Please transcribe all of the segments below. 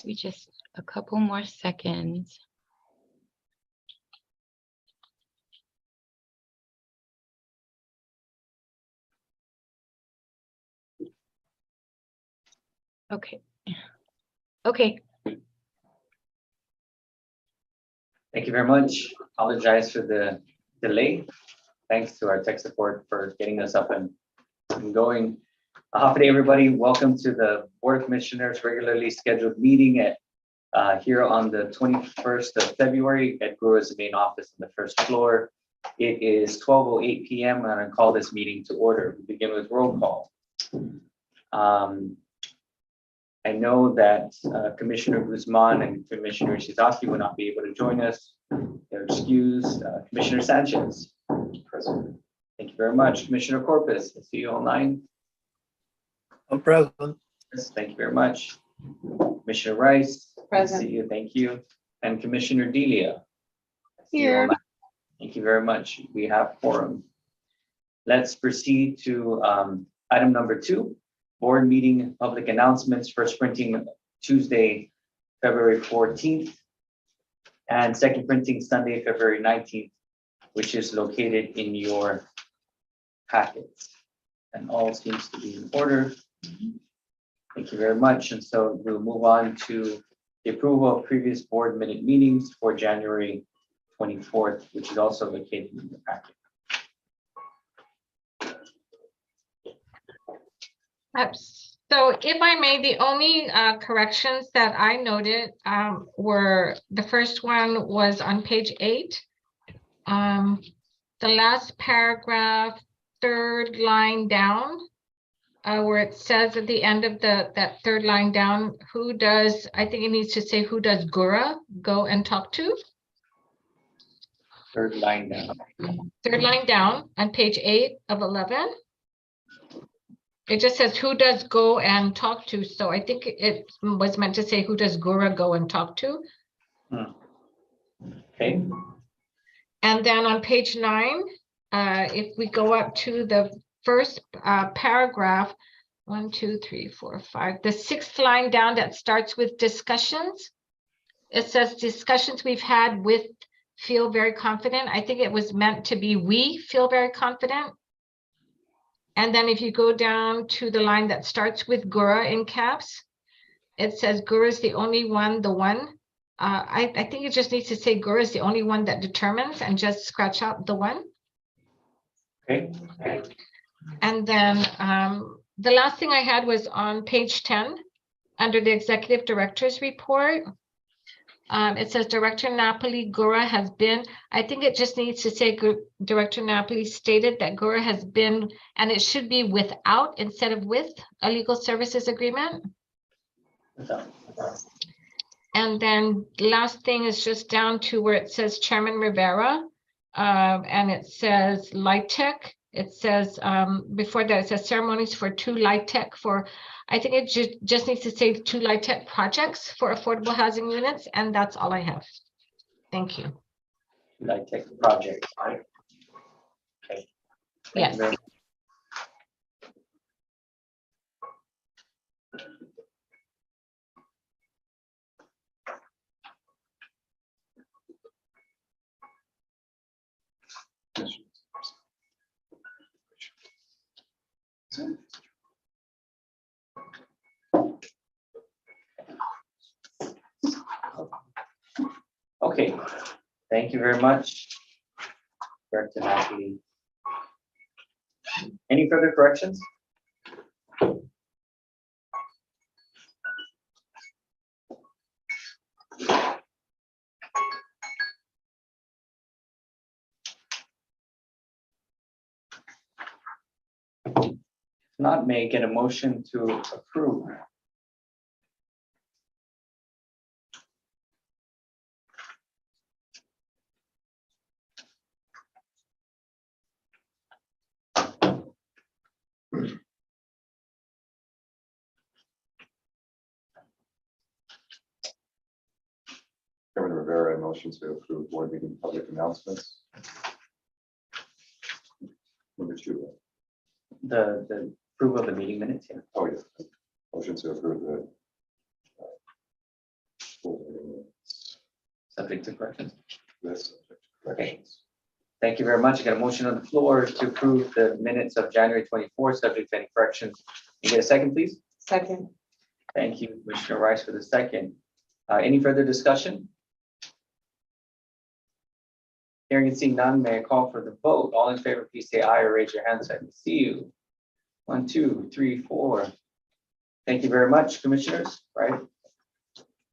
We just a couple more seconds. Okay. Okay. Thank you very much. Apologize for the delay. Thanks to our tech support for getting us up and going. Happy day, everybody. Welcome to the Board of Commissioners regularly scheduled meeting at here on the 21st of February at GHURA's main office on the first floor. It is 12:08 p.m. and I'm going to call this meeting to order. We begin with roll call. I know that Commissioner Guzman and Commissioner Shizaki will not be able to join us. They're excused. Commissioner Sanchez. Present. Thank you very much. Commissioner Corpus, I see you online. I'm present. Yes, thank you very much. Commissioner Rice. Present. I see you. Thank you. And Commissioner Delia. I see you Here. online. Thank you very much. We have quorum. Let's proceed to item number 2. Board meeting public announcements, first printing Tuesday, February 14th, and second printing Sunday, February 19th, which is located in your packets. And all seems to be in order. Thank you very much. And so we'll move on to the approval of previous board minute meetings for January 24th, which is also located in the packet. So if I may, the only corrections that I noted were, the first one was on page 8. The last paragraph, third line down, where it says at the end of that third line down, who does, I think it needs to say, who does GHURA go and talk to? Third line down. Third line down on page 8 of 11. It just says who does go and talk to. So I think it was meant to say who does GHURA go and talk to. Okay. And then on page 9, if we go up to the first paragraph, 1, 2, 3, 4, 5, the 6th line down that starts with discussions. It says discussions we've had with feel very confident. I think it was meant to be we feel very confident. And then if you go down to the line that starts with GHURA in caps, it says GHURA is the only one, the one. I think it just needs to say GHURA is the only one that determines and just scratch out the one. Okay. And then the last thing I had was on page 10, under the executive director's report. It says Director Napoli, GHURA has been, I think it just needs to say Director Napoli stated that GHURA has been, and it should be without instead of with a legal services agreement. And then last thing is just down to where it says Chairman Rivera, and it says Light Tech. It says before that it says ceremonies for 2 Light Tech for, I think it just needs to say 2 Light Tech projects for affordable housing units, and that's all I have. Thank you. Light Tech project, right? Okay. Thank you very much. Okay, thank you very much, Director Napoli. Any further corrections? If not, may I get a motion to approve? Chairman Rivera, I motion to approve board meeting public announcements. Number 2. The approval of the meeting minutes here. Oh, yes. Motion to approve the Subject to corrections. With subject to corrections. Thank you very much. I got a motion on the floor to approve the minutes of January 24, subject to any corrections. Can you get a second, please? Second. Thank you, Commissioner Rice, for the second. Any further discussion? Hearing and seeing none, may I call for the vote? All in favor, please say aye or raise your hand so I can see you. 1, 2, 3, 4. Thank you very much, commissioners, right?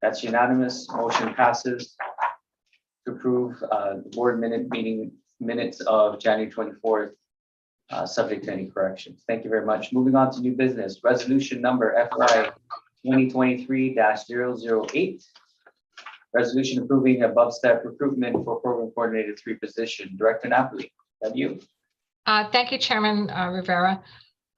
That's unanimous. Motion passes to approve the board meeting minutes of January 24th, subject to any corrections. Thank you very much. Moving on to new business, resolution number FY 2023-008. Resolution approving above step recruitment for program coordinator 3 position. Director Napoli, that you? Thank you, Chairman Rivera.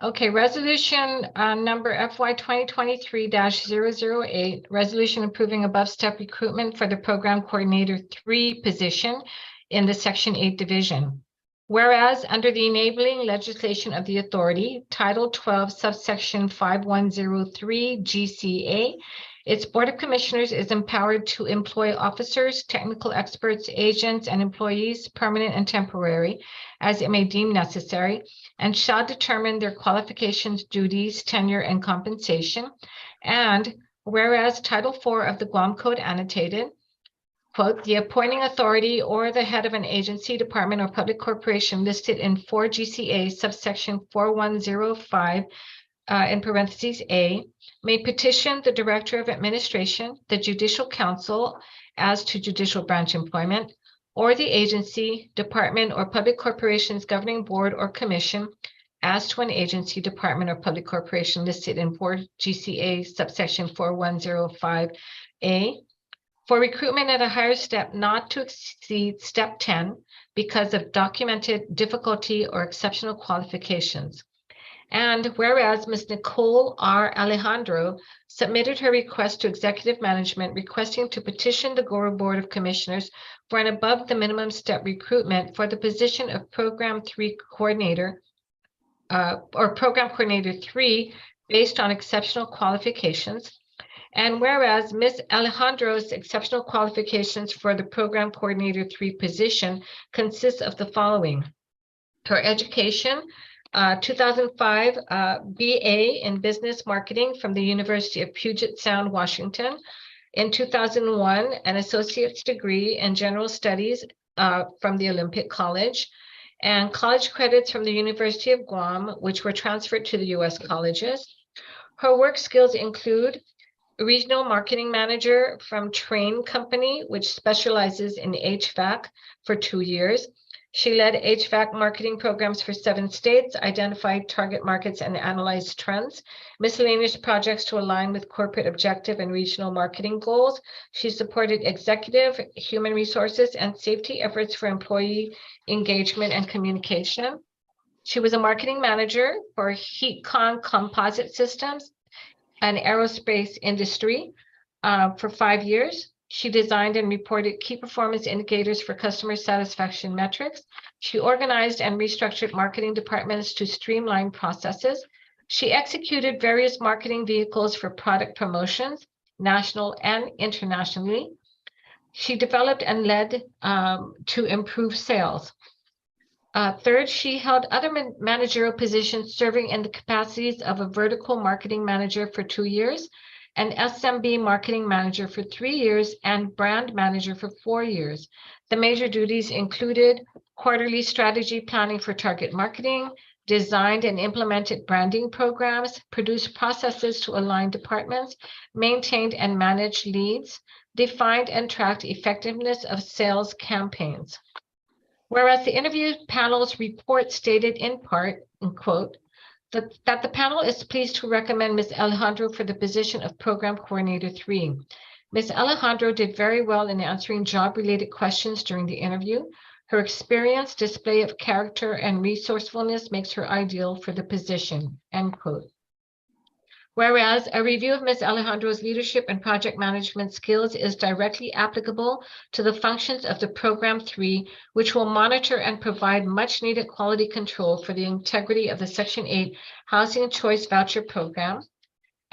Okay, resolution number FY 2023-008, resolution approving above step recruitment for the program coordinator 3 position in the Section 8 division. Whereas under the enabling legislation of the authority, Title 12, subsection 5103 GCA, its Board of Commissioners is empowered to employ officers, technical experts, agents, and employees, permanent and temporary, as it may deem necessary, and shall determine their qualifications, duties, tenure, and compensation. And whereas Title 4 of the Guam Code annotated, quote, the appointing authority or the head of an agency, department, or public corporation listed in 4 GCA subsection 4105 in parentheses A, may petition the Director of Administration, the Judicial Council as to judicial branch employment, or the agency, department, or public corporation's governing board or commission as to an agency, department, or public corporation listed in 4 GCA subsection 4105A for recruitment at a higher step not to exceed step 10 because of documented difficulty or exceptional qualifications. And whereas Ms. Nicole R. Alejandro submitted her request to executive management requesting to petition the GHURA Board of Commissioners for an above the minimum step recruitment for the position of Program 3 Coordinator or Program Coordinator 3 based on exceptional qualifications. And whereas Ms. Alejandro's exceptional qualifications for the Program Coordinator 3 position consists of the following: her education, 2005 BA in Business Marketing from the University of Puget Sound, Washington. In 2001, an associate's degree in General Studies from the Olympic College, and college credits from the University of Guam, which were transferred to the U.S. colleges. Her work skills include Regional Marketing Manager from Train Company, which specializes in HVAC for 2 years. She led HVAC marketing programs for 7 states, identified target markets, and analyzed trends, miscellaneous projects to align with corporate objective and regional marketing goals. She supported executive, human resources, and safety efforts for employee engagement and communication. She was a marketing manager for HeatCon Composite Systems, an aerospace industry, for 5 years. She designed and reported key performance indicators for customer satisfaction metrics. She organized and restructured marketing departments to streamline processes. She executed various marketing vehicles for product promotions, national and internationally. She developed and led to improve sales. Third, she held other managerial positions, serving in the capacities of a vertical marketing manager for 2 years, an SMB marketing manager for 3 years, and brand manager for 4 years. The major duties included quarterly strategy planning for target marketing, designed and implemented branding programs, produced processes to align departments, maintained and managed leads, defined and tracked effectiveness of sales campaigns. Whereas the interview panel's report stated in part, in quote, that the panel is pleased to recommend Ms. Alejandro for the position of Program Coordinator 3. Ms. Alejandro did very well in answering job-related questions during the interview. Her experience, display of character, and resourcefulness makes her ideal for the position, end quote. Whereas a review of Ms. Alejandro's leadership and project management skills is directly applicable to the functions of the Program 3, which will monitor and provide much needed quality control for the integrity of the Section 8 Housing Choice Voucher Program.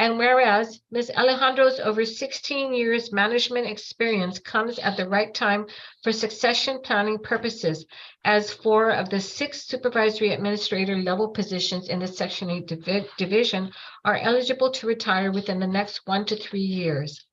And whereas Ms. Alejandro's over 16 years management experience comes at the right time for succession planning purposes, as 4 of the 6 supervisory administrator level positions in the Section 8 division are eligible to retire within the next 1 to 3 years.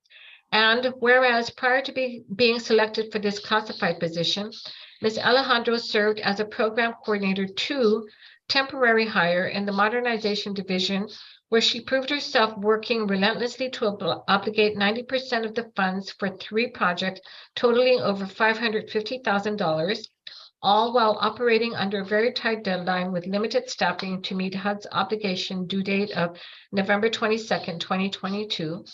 And whereas prior to being selected for this classified position, Ms. Alejandro served as a program coordinator 2, temporary hire in the modernization division, where she proved herself working relentlessly to obligate 90% of the funds for 3 projects totaling over $550,000, all while operating under a very tight deadline with limited staffing to meet HUD's obligation due date of November 22nd, 2022.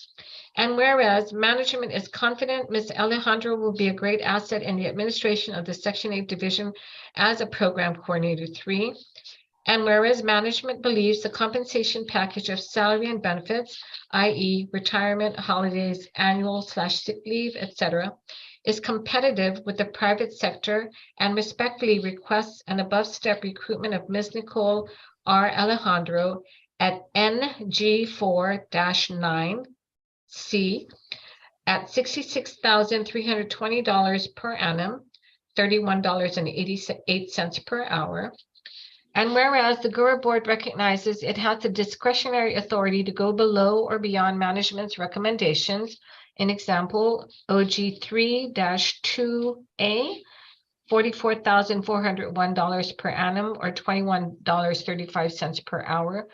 And whereas management is confident Ms. Alejandro will be a great asset in the administration of the Section 8 division as a program coordinator 3. And whereas management believes the compensation package of salary and benefits, i.e. retirement, holidays, annual/sick leave, etc., is competitive with the private sector and respectfully requests an above-step recruitment of Ms. Nicole R. Alejandro at NG4-9C at $66,320 per annum, $31.88 per hour. And whereas the GHURA board recognizes it has the discretionary authority to go below or beyond management's recommendations, in example, OG 3-2A, $44,401 per annum or $21.35 per hour,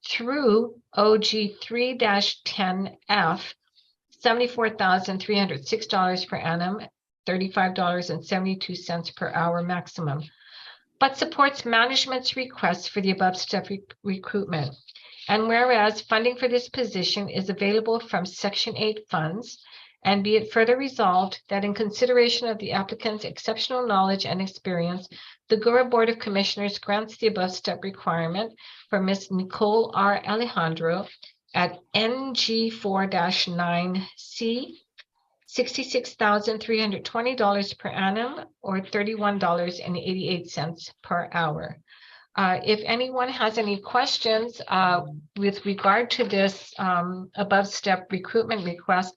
through OG 3-10F, $74,306 per annum, $35.72 per hour maximum, but supports management's request for the above step recruitment. And whereas funding for this position is available from Section 8 funds, and be it further resolved that in consideration of the applicant's exceptional knowledge and experience, the GHURA Board of Commissioners grants the above step requirement for Ms. Nicole R. Alejandro at NG4-9C, $66,320 per annum or $31.88 per hour. If anyone has any questions with regard to this above step recruitment request,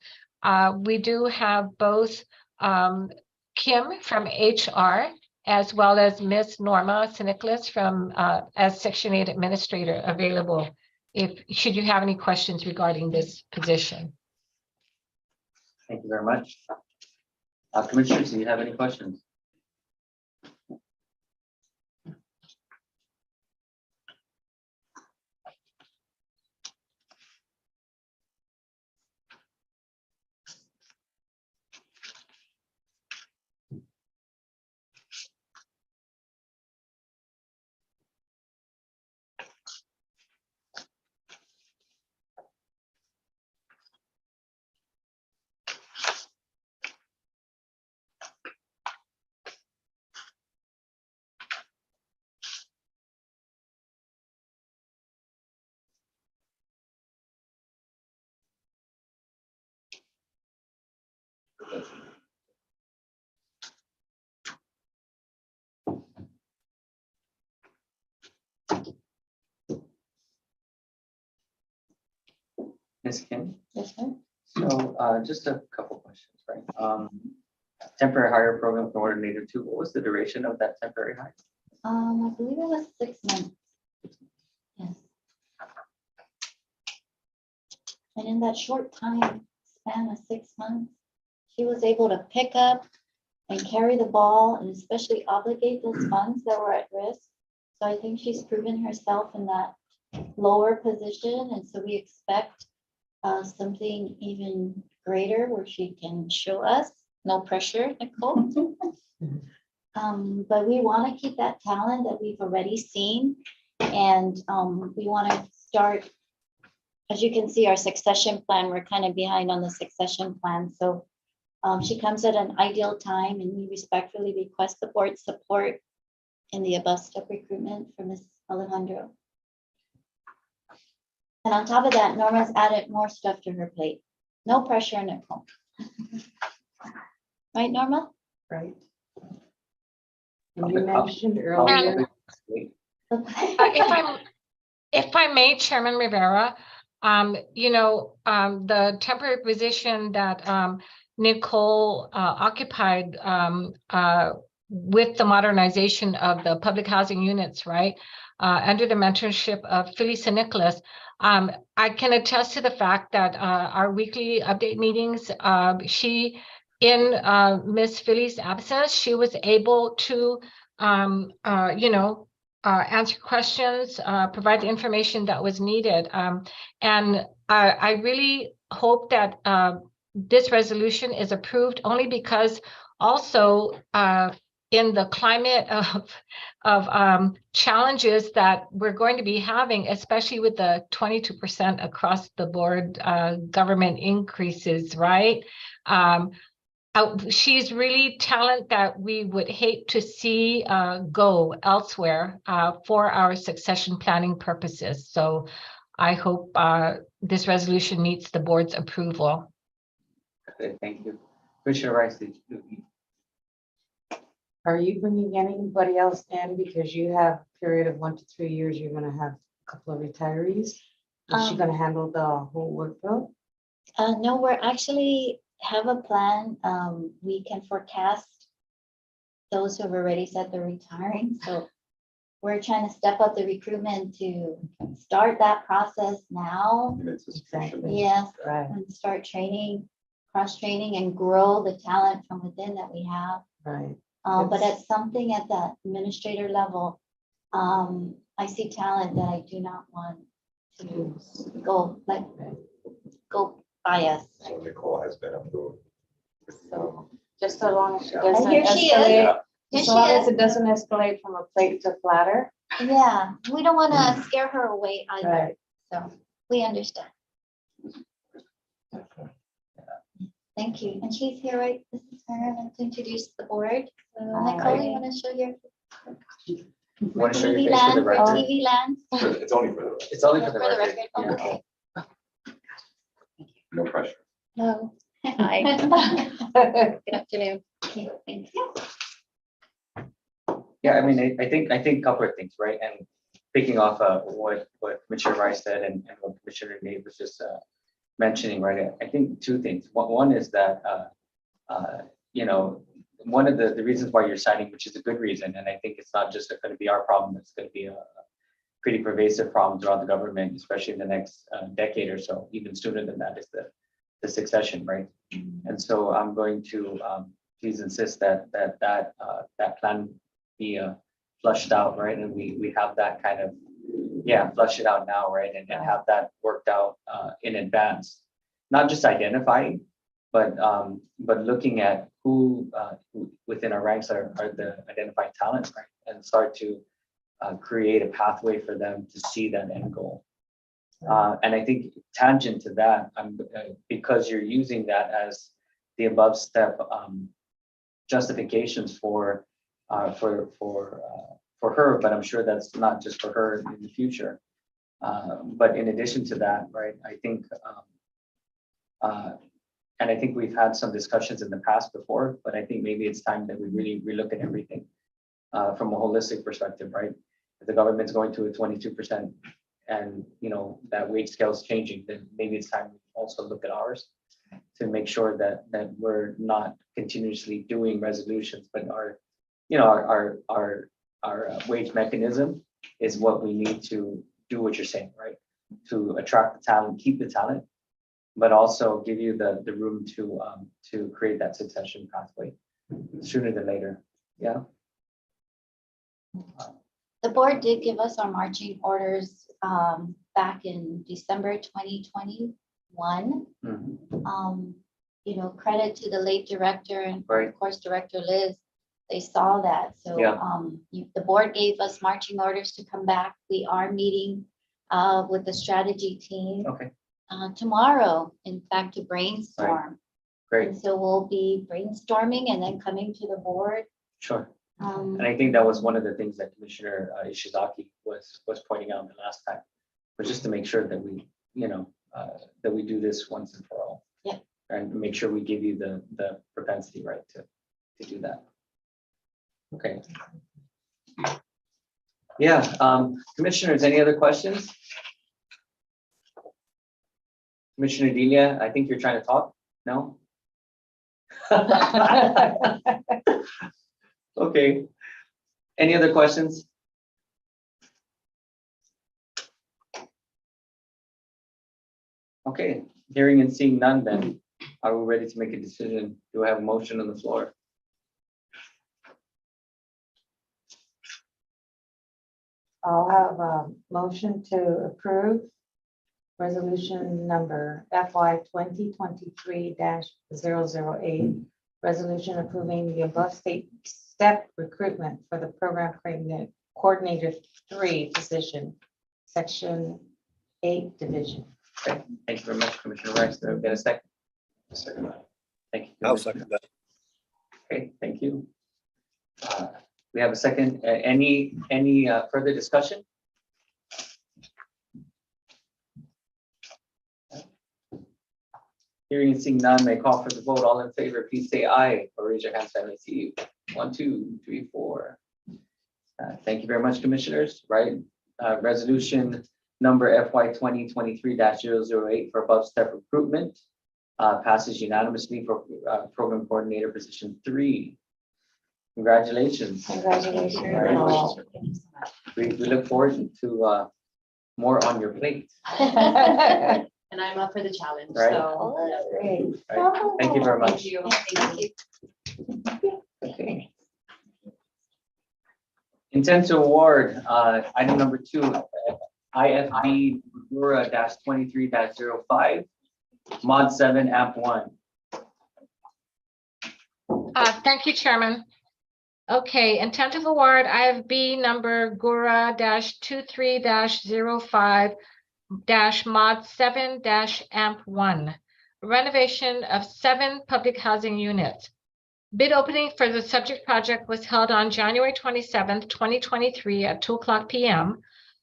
we do have both Kim from HR as well as Ms. Norma Siniclis from as Section 8 Administrator available should you have any questions regarding this position. Thank you very much. Commissioners, do you have any questions? Ms. Kim? Yes, sir. So just a couple questions, right? Temporary hire program coordinator 2, what was the duration of that temporary hire? I believe it was 6 months. Yes. And in that short time span of 6 months, she was able to pick up and carry the ball and especially obligate those funds that were at risk. So I think she's proven herself in that lower position. And so we expect something even greater where she can show us. No pressure, Nicole. But we want to keep that talent that we've already seen. And we want to start, as you can see, our succession plan, we're kind of behind on the succession plan. So she comes at an ideal time and we respectfully request the board's support in the above step recruitment for Ms. Alejandro. And on top of that, Norma's added more stuff to her plate. No pressure, Nicole. Right, Norma? Right. And you mentioned earlier, If I may, Chairman Rivera, The temporary position that Nicole occupied with the modernization of the public housing units, right? Under the mentorship of Phyllis and Nicholas. I can attest to the fact that our weekly update meetings, in Miss Phyllis' absence, she was able to, answer questions, provide the information that was needed. And I really hope that this resolution is approved only because also in the climate of challenges that we're going to be having, especially with the 22% across the board government increases, right? She's really talent that we would hate to see go elsewhere for our succession planning purposes. So I hope this resolution meets the board's approval. Okay, thank you. Commissioner Rice, Are you bringing anybody else in because you have a period of 1 to 3 years, you're gonna have a couple of retirees? Is she gonna handle the whole workload? No, we're actually have a plan. We can forecast those who have already said they're retiring. So we're trying to step up the recruitment to start that process now. Exactly. Yes, Right, and start training, cross-training and grow the talent from within that we have. right. But at something at that administrator level, I see talent that I do not want to go bias. So Nicole has been approved. So just so long as she And doesn't here she is. escalate, Here just she so long as is. it doesn't escalate from a plate to platter. Yeah, we don't want to scare her away either. Right. So we understand. Thank you. And she's here, right? This is her. I'd like to introduce the board. So Nicole, you want to show your want to show your TV face for the land, for record? TV land? It's only for the, It's only Yeah, for the record. Oh, Yeah. okay. no pressure. No. Hi. Good afternoon. Okay, thank you. Yeah, I mean, I think a couple of things, right? And picking off what Commissioner Rice said and what Commissioner Nate was just mentioning, right? I think two things. One is that, one of the reasons why you're signing, which is a good reason, and I think it's not just going to be our problem, it's going to be a pretty pervasive problem throughout the government, especially in the next decade or so, even sooner than that is the succession, right? And so I'm going to please insist that plan be flushed out, right? And we have that kind of, flush it out now, right? And have that worked out in advance, not just identifying, but looking at who within our ranks are the identified talent, right? And start to create a pathway for them to see that end goal. And I think tangent to that, because you're using that as the above step justifications for her, but I'm sure that's not just for her in the future. But in addition to that, right, I think, and I think we've had some discussions in the past before, but I think maybe it's time that we really relook at everything from a holistic perspective, right? If the government's going to a 22% and that wage scale is changing, then maybe it's time to also look at ours to make sure that we're not continuously doing resolutions, but our wage mechanism is what we need to do what you're saying, right? To attract the talent, keep the talent, but also give you the room to create that succession pathway sooner than later. Yeah. The board did give us our marching orders back in December 2021. Mhm. Credit to the late director and Right. of course Director Liz. They saw that. So Yeah. the board gave us marching orders to come back. We are meeting with the strategy team Okay, tomorrow, in fact, to brainstorm. great, And so we'll be brainstorming and then coming to the board. sure. And I think that was one of the things that Commissioner Ishizaki was pointing out the last time, was just to make sure that we, that we do this once and for all. Yeah. And make sure we give you the propensity, right, to do that. Okay. Yeah, commissioners, any other questions? Commissioner Delia, I think you're trying to talk, no? Okay. Any other questions? Okay, hearing and seeing none then, are we ready to make a decision? Do I have a motion on the floor? I'll have a motion to approve resolution number FY 2023-008. Resolution approving the above state step recruitment for the program coordinator 3 position, section 8 division. Okay, thank you very much, Commissioner Rice. There have been a second. Second. Thank you. I'll Commissioner. second that. Okay, thank you. We have a second. Any further discussion? Hearing and seeing none, may call for the vote. All in favor, please say aye or raise your hand so I may see you. 1, 2, 3, 4. Thank you very much, commissioners. Right, resolution number FY 2023-008 for above step recruitment passes unanimously for program coordinator position 3. Congratulations. Congratulations. Congratulations. We look forward to more on your plate. And I'm up for the challenge, Right. so. Oh, that's great. Right. Thank you very much. Thank you. Thank you. Okay. Intent to award, item number 2, IFB GHURA -23-05, Mod 7 Amp 1. Thank you, Chairman. Okay, intent of award IFB number GHURA -23-05 mod 7 amp 1, renovation of 7 public housing units. Bid opening for the subject project was held on January 27th, 2023 at 2:00 p.m.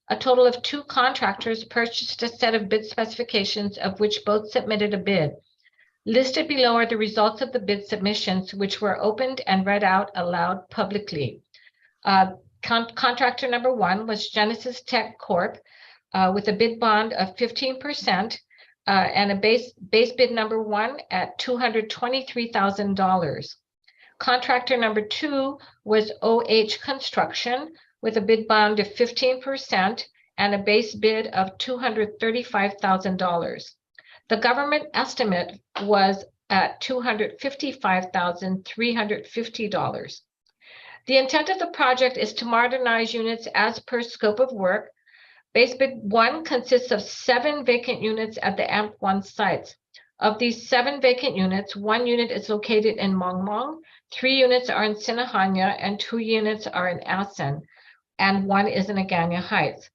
A total of 2 contractors purchased a set of bid specifications, of which both submitted a bid. Listed below are the results of the bid submissions, which were opened and read out aloud publicly. Contractor number 1 was Genesis Tech Corp. With a bid bond of 15% and a base bid number 1 at $223,000. Contractor number 2 was OH Construction with a bid bond of 15% and a base bid of $235,000. The government estimate was at $255,350. The intent of the project is to modernize units as per scope of work. Base bid 1 consists of 7 vacant units at the AMP 1 sites. Of these 7 vacant units, 1 unit is located in Mongmong, 3 units are in Sinahanya, and 2 units are in Asen, and 1 is in Agana Heights.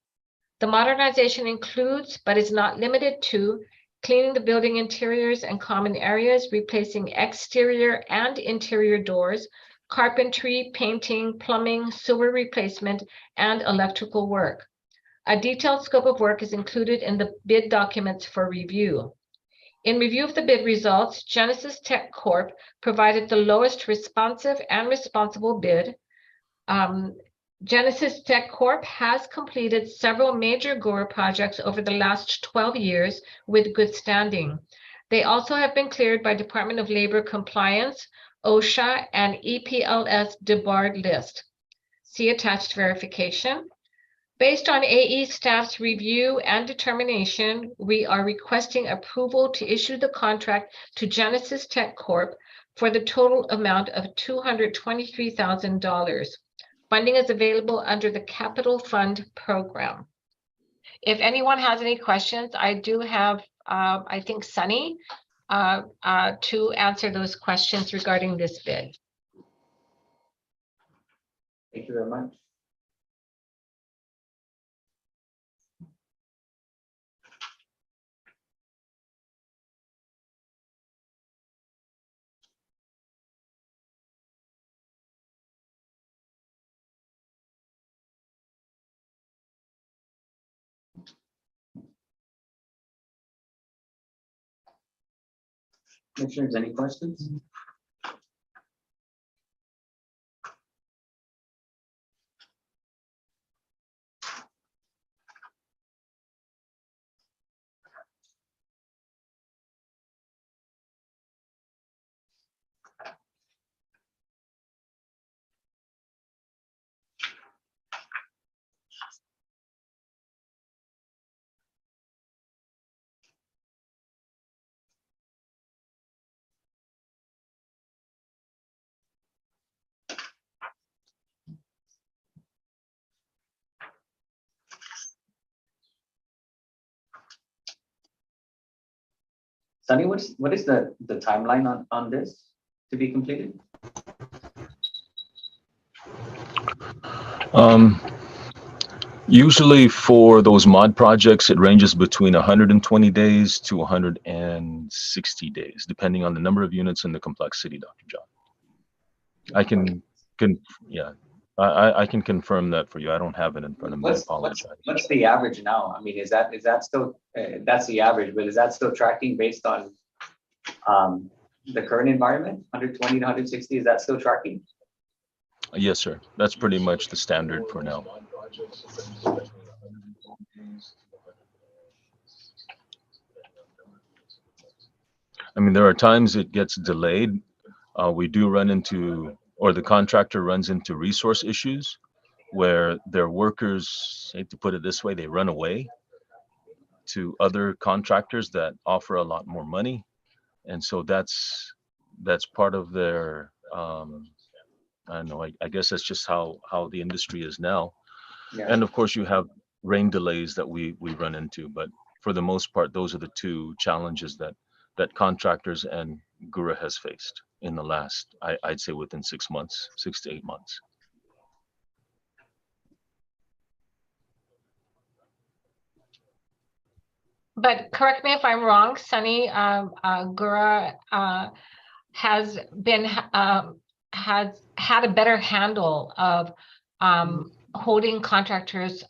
The modernization includes, but is not limited to, cleaning the building interiors and common areas, replacing exterior and interior doors, carpentry, painting, plumbing, sewer replacement, and electrical work. A detailed scope of work is included in the bid documents for review. In review of the bid results, Genesis Tech Corp. Provided the lowest responsive and responsible bid. Genesis Tech Corp. Has completed several major GHURA projects over the last 12 years with good standing. They also have been cleared by Department of Labor Compliance, OSHA, and EPLS debarred list. See attached verification. Based on AE staff's review and determination, we are requesting approval to issue the contract to Genesis Tech Corp. For the total amount of $223,000. Funding is available under the Capital Fund program. If anyone has any questions, I do have, I think, Sunny to answer those questions regarding this bid. Thank you very much. Commissioners, any questions? Sunny, what is the timeline on this to be completed? Usually for those mod projects, it ranges between 120 days to 160 days, depending on the number of units and the complexity, Dr. John. I can yeah, I can confirm that for you. I don't have it in front of me. I apologize. What's the average now? I mean, is that still, that's the average, but is that still tracking based on the current environment, 120 to 160, is that still tracking? Yes, sir. That's pretty much the standard for now. I mean, there are times it gets delayed. We do run into, or the contractor runs into resource issues where their workers, I hate to put it this way, they run away to other contractors that offer a lot more money. And so that's part of their, I don't know, I guess that's just how the industry is now. Yeah. And of course you have rain delays that we run into, but for the most part, those are the two challenges that contractors and GHURA has faced in the last, I'd say within 6 months, 6 to 8 months. But correct me if I'm wrong, Sunny, GHURA has had a better handle of holding contractors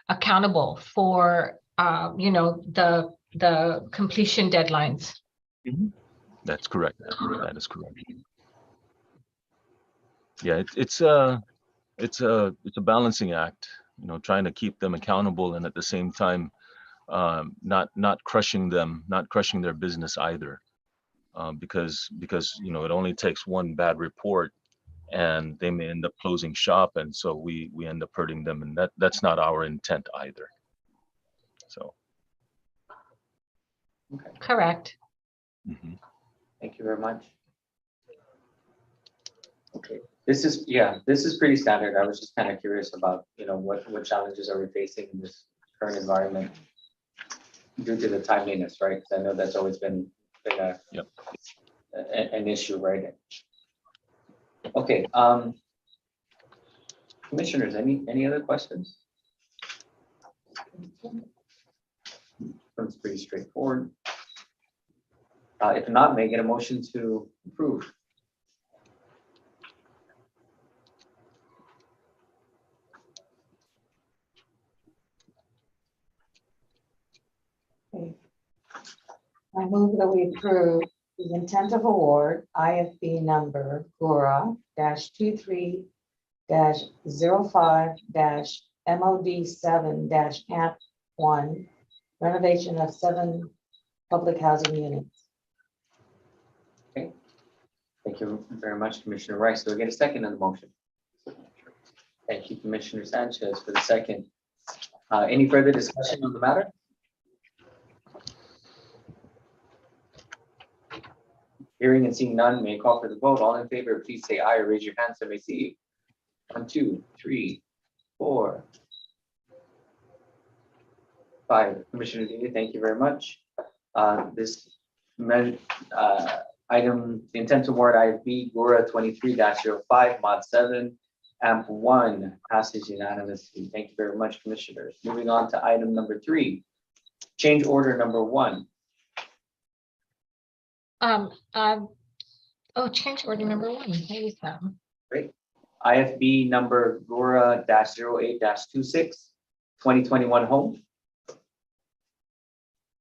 accountable for the completion deadlines. That's correct. That is correct. Yeah, it's a balancing act, trying to keep them accountable and at the same time not crushing them, not crushing their business either, because it only takes one bad report and they may end up closing shop, and so we end up hurting them, and that's not our intent either. So. Okay. Correct. Mm-hmm. Thank you very much. Okay, this is pretty standard. I was just kind of curious about, what challenges are we facing in this current environment due to the timeliness, right? Because I know that's always been an issue, right? Okay, commissioners, any other questions? It's pretty straightforward. If not, may I get a motion to approve? I move that we approve the intent of award IFB number GHURA -23 -05 MOD 7 AMP 1 renovation of 7 public housing units. Thank you very much, Commissioner Rice. Do I get a second on the motion? Thank you, Commissioner Sanchez, for the second. Any further discussion on the matter? Hearing and seeing none, may I call for the vote. All in favor, please say aye or raise your hand so I may see. 1, 2, 3, 4, 5. Commissioner Daly, thank you very much. This item, the intent to award IFB GHURA 23-05 Mod 7 AMP 1 passes unanimously. Thank you very much, commissioners. Moving on to item number 3, change order number 1. Change order number 1. What is that? Great. IFB number GHURA-08-26 2021 home.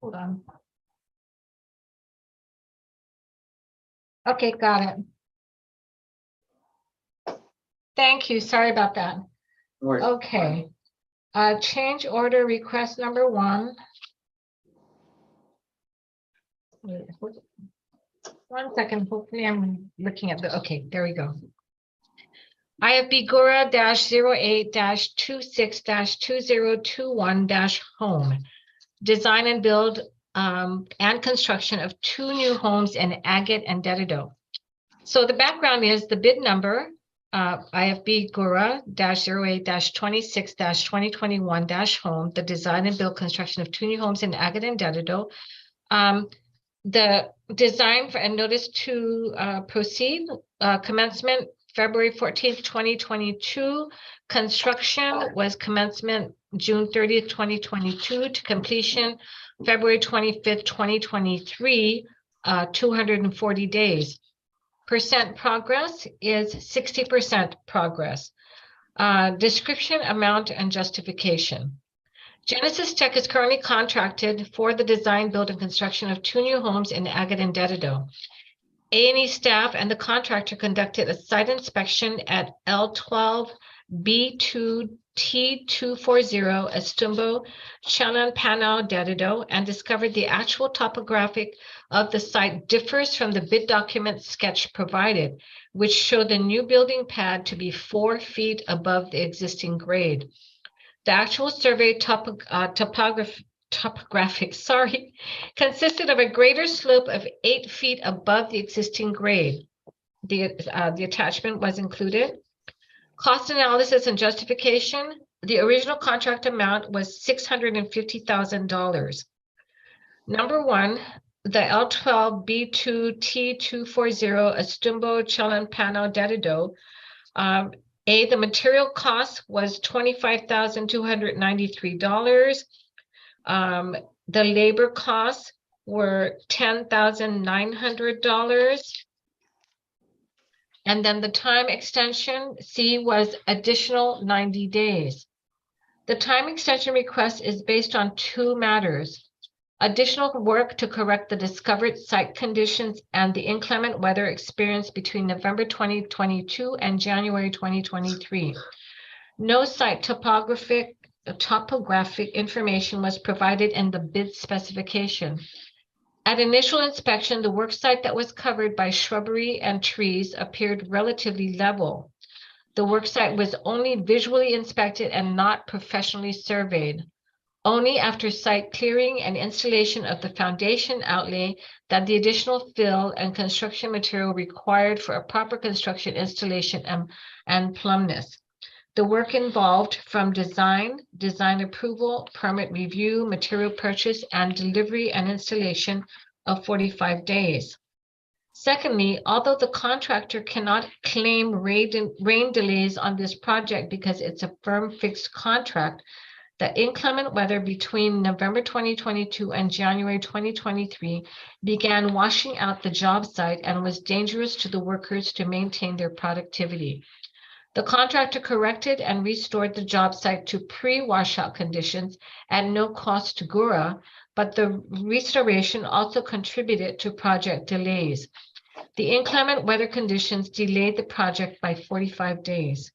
Hold on. Okay, got it. Thank you. Sorry about that. Okay. Change order request number 1. One second. Hopefully I'm looking at okay, there we go. IFB GHURA-08-26-2021 design and build and construction of 2 new homes in Agate and Dededo. So the background is the bid number IFB GHURA-08-26-2021 home, the design and build construction of 2 new homes in Agate and Dededo. The design for a notice to proceed, commencement February 14th, 2022. Construction was commencement June 30th, 2022 to completion February 25th, 2023, 240 days. Percent progress is 60% progress. Description, amount, and justification. Genesis Tech is currently contracted for the design, build, and construction of 2 new homes in Agate and Dededo. A&E staff and the contractor conducted a site inspection at L12B2T240 Estumbo, Chalanpano, Dededo, and discovered the actual topographic of the site differs from the bid document sketch provided, which showed the new building pad to be 4 feet above the existing grade. The actual survey topographic consisted of a greater slope of 8 feet above the existing grade. The attachment was included. Cost analysis and justification. The original contract amount was $650,000. Number 1, the L12B2T240 Estumbo Chalanpano Dededo. The material cost was $25,293. The labor costs were $10,900. And then the time extension, C, was additional 90 days. The time extension request is based on 2 matters. Additional work to correct the discovered site conditions and the inclement weather experienced between November 2022 and January 2023. No site topographic information was provided in the bid specification. At initial inspection, the work site that was covered by shrubbery and trees appeared relatively level. The work site was only visually inspected and not professionally surveyed. Only after site clearing and installation of the foundation outlay that the additional fill and construction material required for a proper construction installation and plumbness. The work involved from design approval, permit review, material purchase, and delivery and installation of 45 days. Secondly, although the contractor cannot claim rain delays on this project because it's a firm fixed contract, the inclement weather between November 2022 and January 2023 began washing out the job site and was dangerous to the workers to maintain their productivity. The contractor corrected and restored the job site to pre-washout conditions at no cost to GHURA, but the restoration also contributed to project delays. The inclement weather conditions delayed the project by 45 days.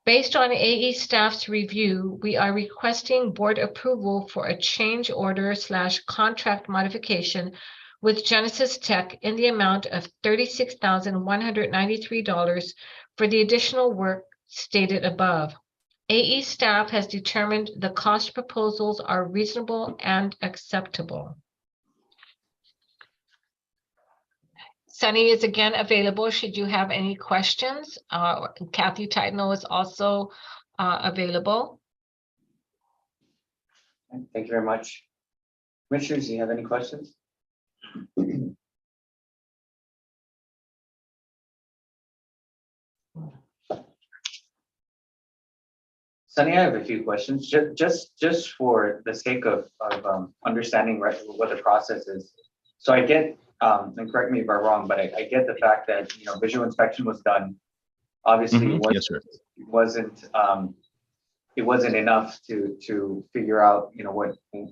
Based on AE staff's review, we are requesting board approval for a change order / contract modification with Genesis Tech in the amount of $36,193 for the additional work stated above. AE staff has determined the cost proposals are reasonable and acceptable. Sunny is again available should you have any questions. Kathy Titano is also available. Thank you very much. Commissioners, do you have any questions? Sunny, I have a few questions, just for the sake of understanding what the process is. So I get, and correct me if I'm wrong, but I get the fact that, you know, visual inspection was done. Obviously, Yes, sir. it wasn't enough to figure out, you know,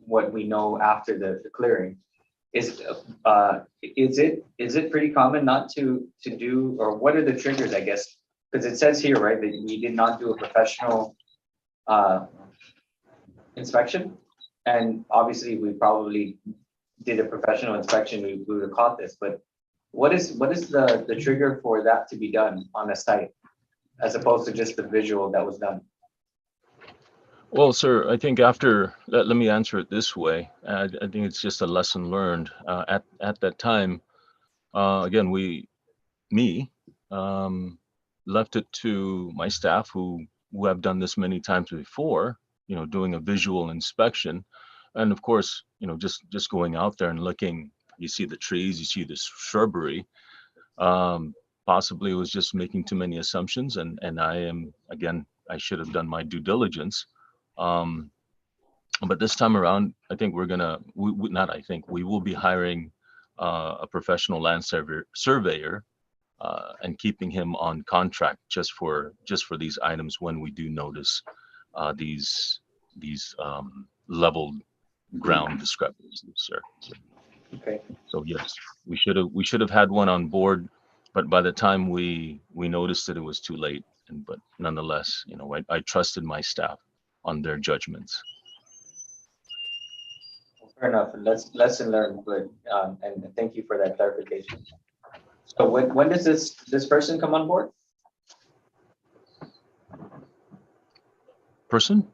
what we know after the clearing. Is it pretty common not to do, or what are the triggers, I guess? Because it says here, right, that we did not do a professional inspection, and obviously we probably did a professional inspection, we would have caught this, but what is the trigger for that to be done on a site as opposed to just the visual that was done? Well, sir, I think after, let me answer it this way. I think it's just a lesson learned. At that time, again, left it to my staff who have done this many times before, you know, doing a visual inspection. And of course, you know, just going out there and looking you see the trees, you see the shrubbery. Possibly it was just making too many assumptions, and I should have done my due diligence. But this time around, I think we will be hiring a professional land surveyor and keeping him on contract just for these items when we do notice these leveled ground discrepancies, sir. Okay, So yes, we should have had one on board, but by the time we noticed it, it was too late. But nonetheless, I trusted my staff on their judgments. fair enough. Lesson learned, but, and thank you for that clarification. So when does this person come on board? Person?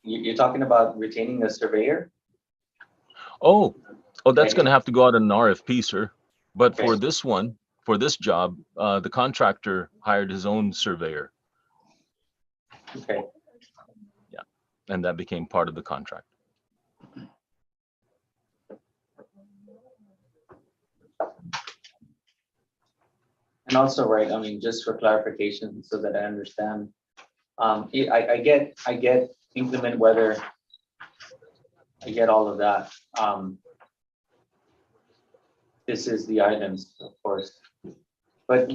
You're talking about retaining a surveyor? Oh, that's Okay. going to have to go out in an RFP, sir. But Okay. for this job, the contractor hired his own surveyor, Okay, and that became part of the contract. and also, right, I mean, just for clarification, so that I understand, I get inclement weather. I get all of that. This is the items, of course. But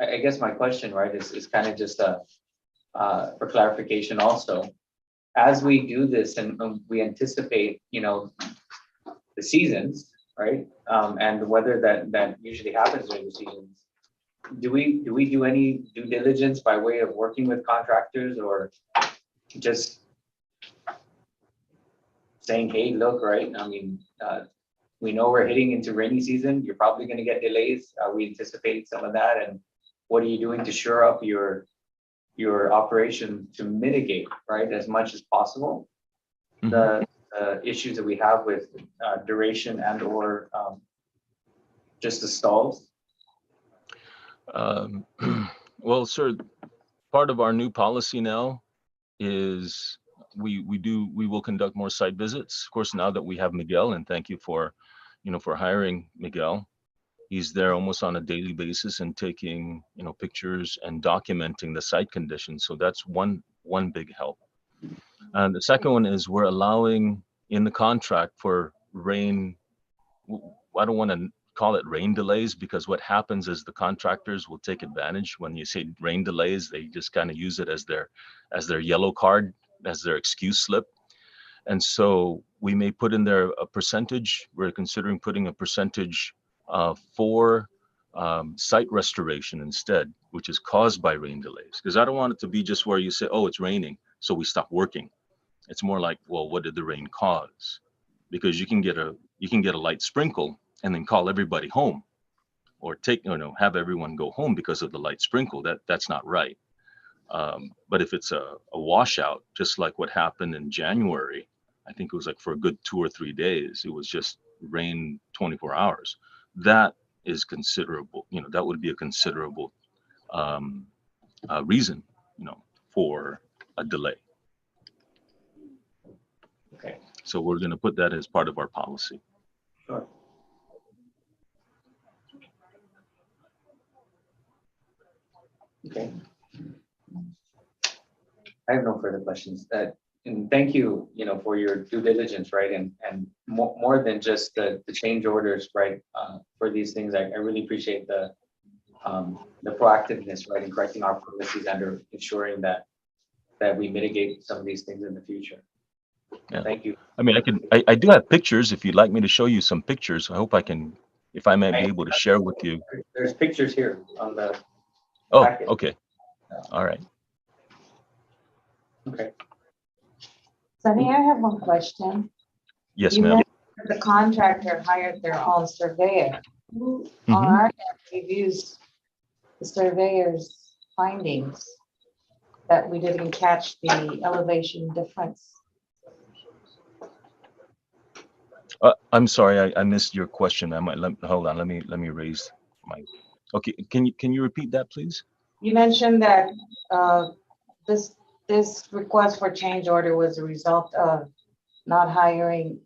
I guess my question, right, is kind of just for clarification also. As we do this and we anticipate, the seasons, right? And the weather that usually happens during the seasons. Do we do any due diligence by way of working with contractors, or just saying, hey, look, right? I mean, we know we're heading into rainy season. You're probably going to get delays. We anticipate some of that. And what are you doing to shore up your operation to mitigate, right, as much as possible, the issues that we have with duration and or just the stalls? Well, sir, part of our new policy now is we will conduct more site visits. Of course, now that we have Miguel, and thank you for hiring Miguel. He's there almost on a daily basis and taking, pictures and documenting the site conditions. So that's one big help. And the second one is we're allowing in the contract for rain. I don't want to call it rain delays, because what happens is the contractors will take advantage. When you say rain delays, they just kind of use it as their yellow card, as their excuse slip. And so we may put in there a percentage. We're considering putting a percentage for site restoration instead, which is caused by rain delays. Because I don't want it to be just where you say, oh, it's raining, so we stop working. It's more like, well, what did the rain cause? Because you can get a light sprinkle and then call everybody home, or have everyone go home because of the light sprinkle. That's not right. But if it's a washout, just like what happened in January, I think it was like for a good 2 or 3 days, it was just rain 24 hours. That is considerable, that would be a considerable reason, for a delay. Okay, So we're going to put that as part of our policy. sure. Okay. I have no further questions. And thank you, for your due diligence, right? And more than just the change orders, right? For these things, I really appreciate the proactiveness, right, in correcting our policies and ensuring that we mitigate some of these things in the future. Yeah. Thank you. I mean, I do have pictures if you'd like me to show you some pictures. I hope I can, if I may be able to share with you. There's pictures here on the Oh, packet. okay. All right. Okay. Sunny, I have one question. Yes, You ma'am. mentioned that the contractor hired their own surveyor. Who on our end reviews the surveyor's findings that we didn't catch the elevation difference? I'm sorry, I missed your question. Hold on. Let me raise my. Okay, can you repeat that, please? You mentioned that this request for change order was a result of not hiring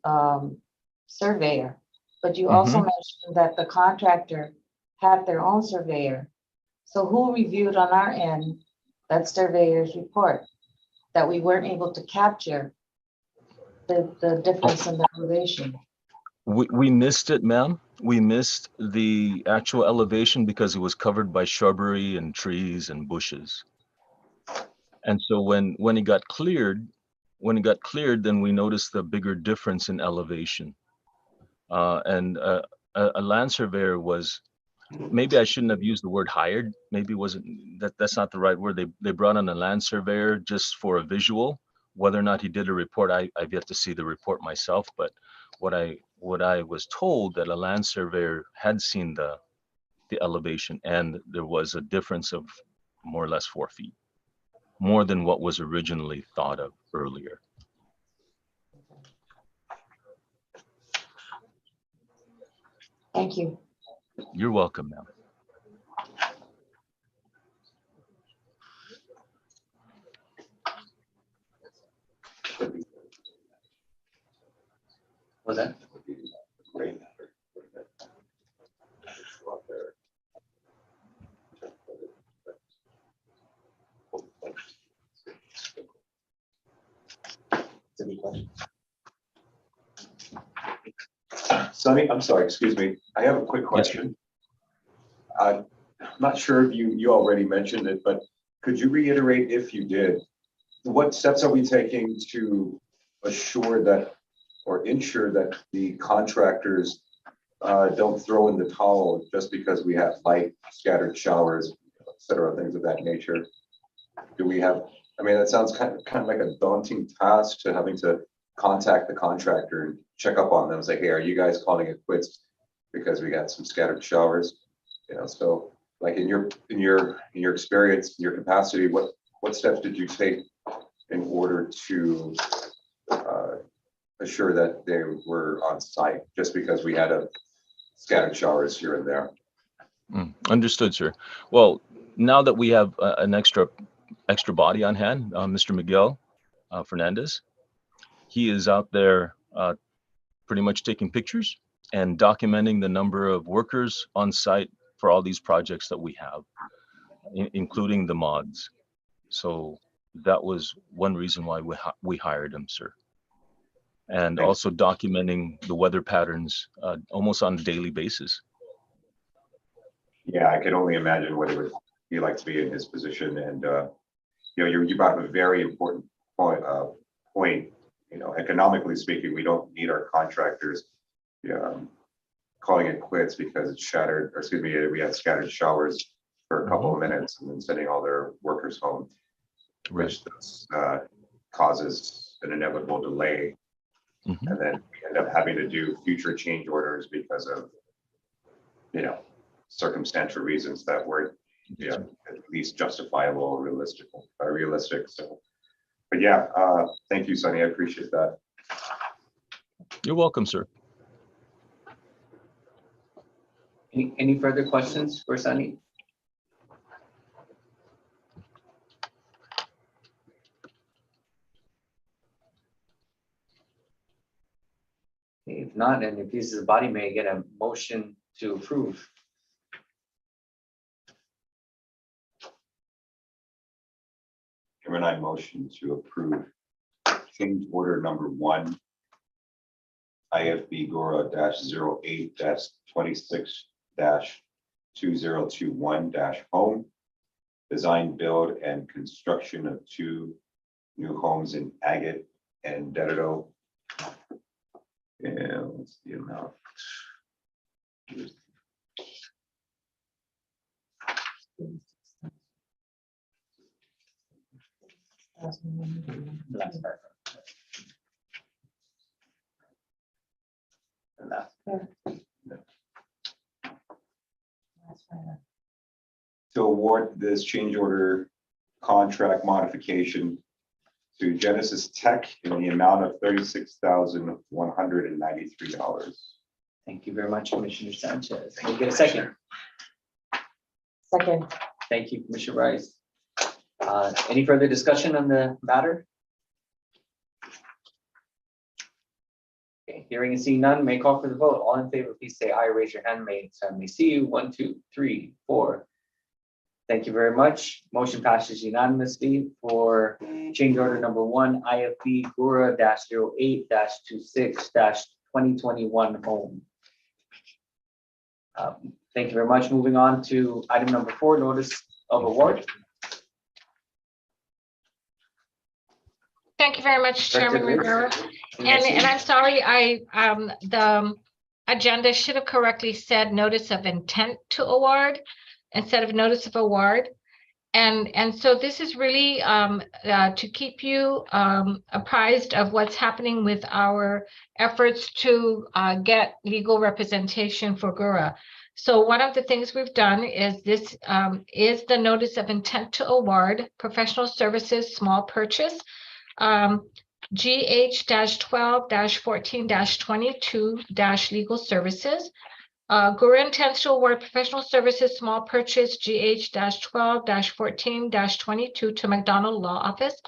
surveyor, but you also Mhm. mentioned that the contractor had their own surveyor. So who reviewed on our end that surveyor's report that we weren't able to capture the difference in the elevation? We missed it, ma'am. We missed the actual elevation because it was covered by shrubbery and trees and bushes. And so when it got cleared, then we noticed the bigger difference in elevation. And a land surveyor was, maybe I shouldn't have used the word hired. Maybe that's not the right word. They brought on a land surveyor just for a visual. Whether or not he did a report, I've yet to see the report myself. But what I was told, that a land surveyor had seen the elevation, and there was a difference of more or less 4 feet, more than what was originally thought of earlier. Thank you. You're welcome, ma'am. Was that? Great. Sonny, I'm sorry, excuse me. I have a quick question. I'm not sure if you already mentioned it, but could you reiterate, if you did, what steps are we taking to assure that or ensure that the contractors don't throw in the towel just because we have light scattered showers, et cetera, things of that nature? Do we have, I mean, that sounds kind of like a daunting task, to having to contact the contractor and check up on them, say, hey, are you guys calling it quits because we got some scattered showers? You know, so like in your experience, in your capacity, what steps did you take in order to assure that they were on site, just because we had a scattered showers here and there? Understood, sir. Well, now that we have an extra body on hand, Mr. Miguel Fernandez, he is out there pretty much taking pictures and documenting the number of workers on site for all these projects that we have, including the mods. So that was one reason why we hired him, sir. And Thanks. also documenting the weather patterns almost on a daily basis. Yeah, I can only imagine what it would be like to be in his position. And you know, you brought up a very important point. You know, economically speaking, we don't need our contractors calling it quits because it's shattered, or excuse me, we had scattered showers for a couple of minutes and then sending all their workers home, which causes an inevitable delay. Mhm. And then we end up having to do future change orders because of, you know, circumstantial reasons that weren't, you know, at least justifiable or realistic. So, but yeah, thank you, Sonny. I appreciate that. You're welcome, sir. Any further questions for Sunny? If not, and if this is the body, may I get a motion to approve? Chairman, I motion to approve change order number 1, IFB GHURA -08-26-2021 home design, build, and construction of 2 new homes in Agate and Dedado. And what's the amount? Last paragraph. And that, To award this change order contract modification to Genesis Tech in the amount of $36,193. thank you very much, Commissioner Sanchez. Can we get a second? Second. Thank you, Commissioner Rice. Any further discussion on the matter? Okay, hearing and seeing none, may call for the vote. All in favor, please say aye. Raise your hand, so I may see you. 1, 2, 3, 4. Thank you very much. Motion passes unanimously for change order number 1, IFB GHURA -08-26-2021 home. Thank you very much. Moving on to item number 4, notice of award. Thank you very much, Chairman Director Rivera. Liz. And I'm sorry, the agenda should have correctly said notice of intent to award instead of notice of award. And so this is really to keep you apprised of what's happening with our efforts to get legal representation for GHURA. So one of the things we've done is this is the notice of intent to award professional services small purchase. GH-12-14-22- legal services. GHURA intends to award professional services small purchase GH-12-14-22 to McDonald Law Office.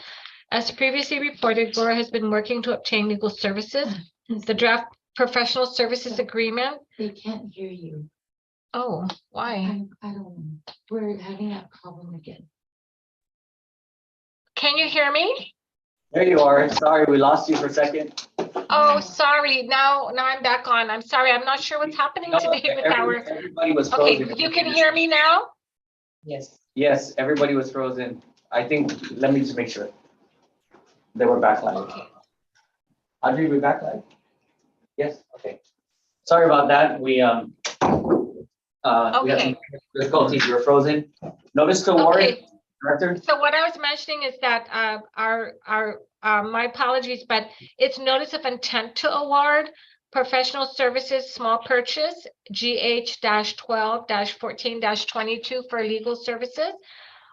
As previously reported, GHURA has been working to obtain legal services. The draft professional services agreement. They can't hear you. Oh, why? I don't know. We're having that problem again. Can you hear me? There you are. Sorry, we lost you for a second. Oh, sorry. Now I'm back on. I'm sorry. I'm not sure what's happening today with our. Everybody was Okay, frozen. you can hear me now? Yes. Yes, everybody was frozen. I think, let me just make sure. They were back live. Okay. Audrey, we back live? Yes, okay. Sorry about that. We had some difficulties. You were frozen. Notice to award, Okay. Director? So what I was mentioning is that my apologies, but it's notice of intent to award professional services small purchase GH-12-14-22 for legal services.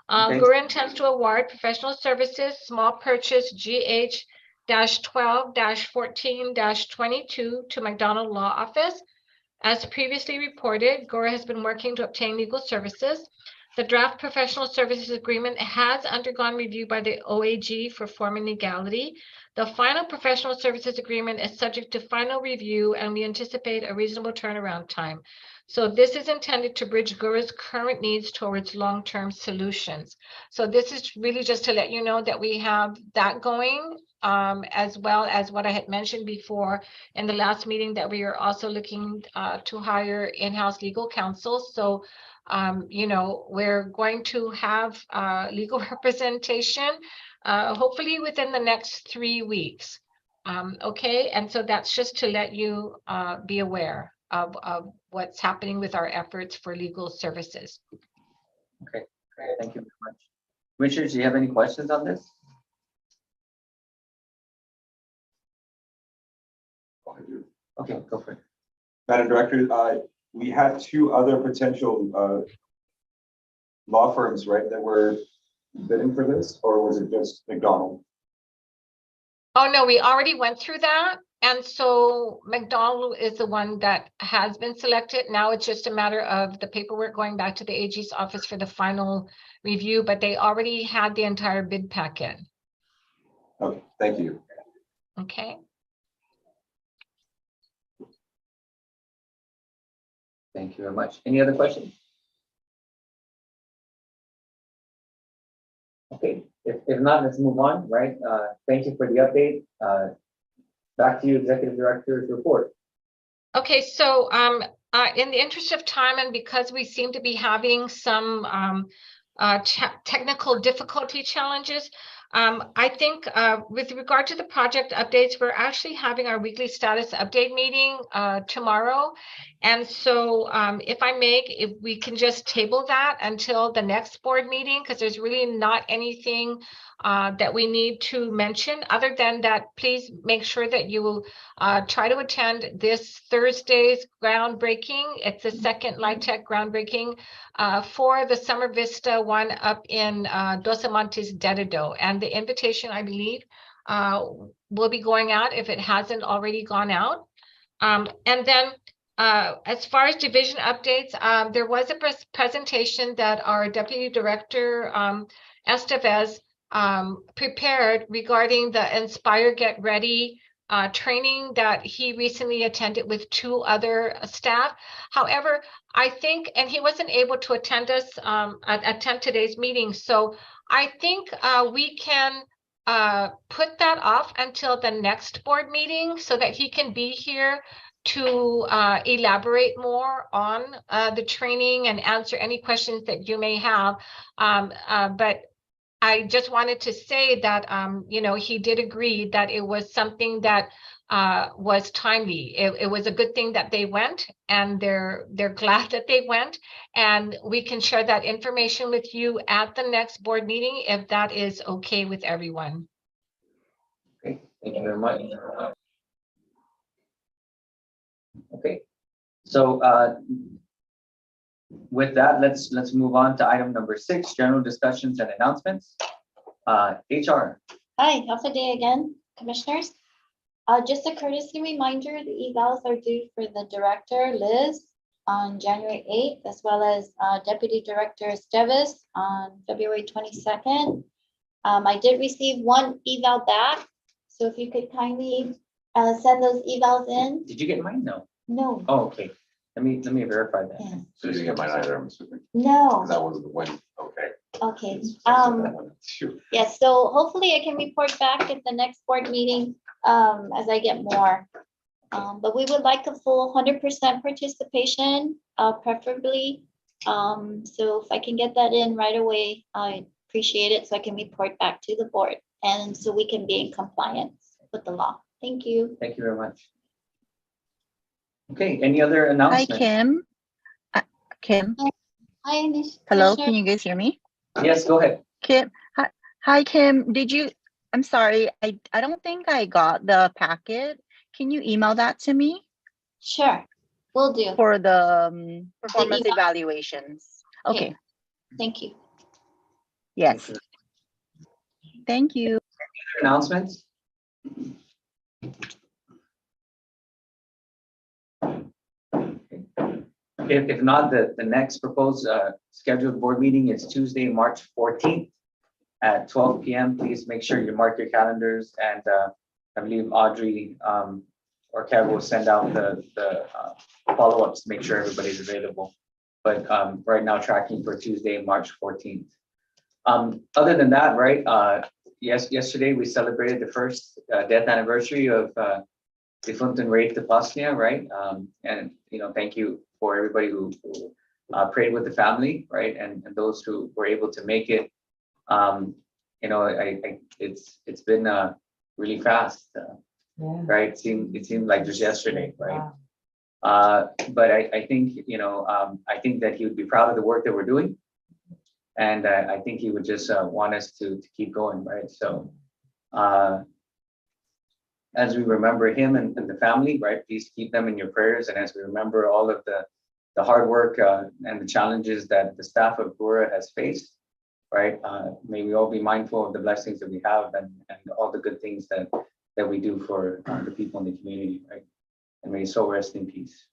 Okay. GHURA intends to award professional services small purchase GH-12-14-22 to McDonald Law Office. As previously reported, GHURA has been working to obtain legal services. The draft professional services agreement has undergone review by the OAG for form and legality. The final professional services agreement is subject to final review, and we anticipate a reasonable turnaround time. So this is intended to bridge GHURA's current needs towards long-term solutions. So this is really just to let you know that we have that going, as well as what I had mentioned before in the last meeting, that we are also looking to hire in-house legal counsel. So you know, we're going to have legal representation, hopefully within the next 3 weeks. Okay, and so that's just to let you be aware of what's happening with our efforts for legal services. Okay, great. Thank you very much. Commissioners, do you have any questions on this? Okay, go for it. Madam Director, we had 2 other potential law firms, right, that were bidding for this, or was it just McDonald? Oh, no, we already went through that. And so McDonald is the one that has been selected. Now it's just a matter of the paperwork going back to the AG's office for the final review, but they already had the entire bid packet. Okay, thank you. Okay. Thank you very much. Any other questions? Okay, if not, let's move on, right? Thank you for the update. Back to you, Executive Director's report. Okay, so in the interest of time, and because we seem to be having some technical difficulty challenges, I think with regard to the project updates, we're actually having our weekly status update meeting tomorrow. And so if I may, if we can just table that until the next board meeting, because there's really not anything that we need to mention. Other than that, please make sure that you will try to attend this Thursday's groundbreaking. It's the second LIHTC groundbreaking for the Summer Vista one up in Dos Amantes Dededo. And the invitation, I believe, will be going out if it hasn't already gone out. And then as far as division updates, there was a presentation that our Deputy Director Estevez prepared regarding the Inspire Get Ready training that he recently attended with 2 other staff. However, I think, and he wasn't able to attend today's meeting. So I think we can put that off until the next board meeting so that he can be here to elaborate more on the training and answer any questions that you may have. But I just wanted to say that, he did agree that it was something that was timely. It was a good thing that they went, and they're glad that they went. And we can share that information with you at the next board meeting if that is okay with everyone. Okay, thank you very much. Okay, so with that, let's move on to item number 6, general discussions and announcements. HR. Hi, how's the day again, commissioners? Just a courtesy reminder, the evals are due for the director, Liz, on January 8th, as well as Deputy Director Esteves on February 22nd. I did receive 1 eval back, so if you could kindly send those evals in. Did you get mine? No. No, Oh, okay. Let me verify that. yeah, So you didn't get mine either, I'm assuming, no, because that wasn't the one, okay. okay. Shoot. Yes, so hopefully I can report back at the next board meeting as I get more. But we would like a full 100% participation, preferably. So if I can get that in right away, I appreciate it, so I can report back to the board and so we can be in compliance with the law. Thank you. Thank you very much. Okay, any other Hi, announcements? Kim. Kim, Hi, hello, Commissioner. can you guys hear me? Yes, go ahead. Kim, hi, Kim, I'm sorry, I don't think I got the packet. Can you email that to me Sure, will do. for the performance eval? evaluations? Okay, Thank you. yes. Thank you. Announcements? If not, the next proposed scheduled board meeting is Tuesday, March 14th at 12 p.m. Please make sure you mark your calendars, and I believe Audrey or Kev will send out the follow-ups to make sure everybody's available. But right now, tracking for Tuesday, March 14th. Other than that, right, yesterday we celebrated the first death anniversary of Difunto Rey Tapasnia, right? And thank you for everybody who prayed with the family, right? And those who were able to make it. It's been really fast, right? It seemed like just yesterday, right? But I think I think that he would be proud of the work that we're doing, and I think he would just want us to keep going, right? So as we remember him and the family, right, please keep them in your prayers. And as we remember all of the hard work and the challenges that the staff of GHURA has faced, right, may we all be mindful of the blessings that we have and all the good things that we do for the people in the community, right? And may his soul rest in peace.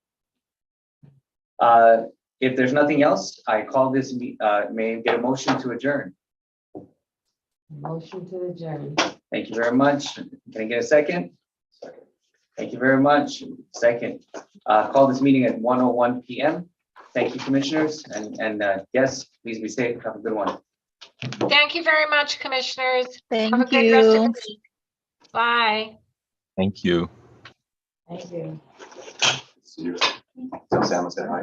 If there's nothing else, I call this, may I get a motion to adjourn. Motion to adjourn. Thank you very much. Can I get a second? Second. Thank you very much. Second. Call this meeting at 1:01 p.m. Thank you, commissioners. And yes, please be safe. Have a good one. Thank you very much, commissioners. Thank Have a good rest of you. the week. Bye. Thank you. Thank you. See you. Tell Sam I said hi.